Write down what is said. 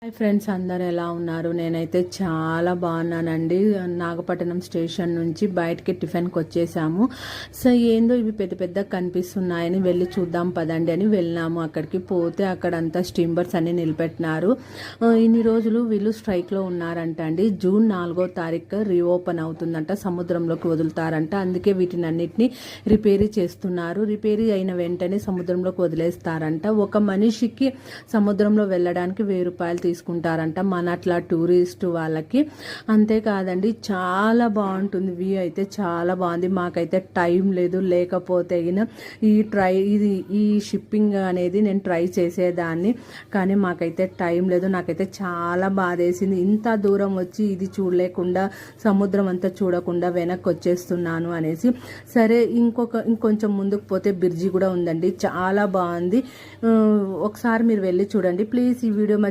Hi friends, అందరు ఎలా ఉన్నారు? నేనైతే చాలా బాగున్నానండి. నాగపట్నం స్టేషన్ నుంచి బయటికి టిఫిన్కి వచ్చేసాము. సో ఏందో ఇవి పెద్ద పెద్ద కనిపిస్తున్నాయని వెళ్ళి చూద్దాం పదండి అని వెళ్ళినాము. అక్కడికి పోతే అక్కడంతా స్టీమర్స్ అన్ని నిలబెట్టినారు. ఇన్ని రోజులు వీళ్ళు స్ట్రైక్లో ఉన్నారంట అండి. జూన్ 4వ తారీఖు రీఓపెన్ అవుతుందంట, సముద్రంలోకి వదులుతారంట. అందుకే వీటిని అన్నిటిని రిపేరీ చేస్తున్నారు. రిపేరీ అయిన వెంటనే సముద్రంలోకి వదిలేస్తారంట. ఒక మనిషికి సముద్రంలో వెళ్ళడానికి 1000 రూపాయలు తీసుకుంటారంట మన అట్లా టూరిస్ట్ వాళ్ళకి. అంతేకాదండి, చాలా బాగుంటుంది. వ్యూ అయితే చాలా బాగుంది. మాకైతే టైం లేదు, లేకపోతే ఈ షిప్పింగ్ అనేది నేను ట్రై చేసేదాన్ని, కానీ మాకైతే టైం లేదు. నాకైతే చాలా బాధేసింది. ఇంత దూరం వచ్చి ఇది చూడలేకుండా, సముద్రం అంతా చూడకుండా వెనక్కి వచ్చేస్తున్నాను అనేసి. సరే, ఇంకొంచెం ముందుకు పోతే బ్రిడ్జి కూడా ఉందండి, చాలా బాగుంది. ఒకసారి మీరు వెళ్ళి చూడండి ప్లీజ్. ఈ వీడియో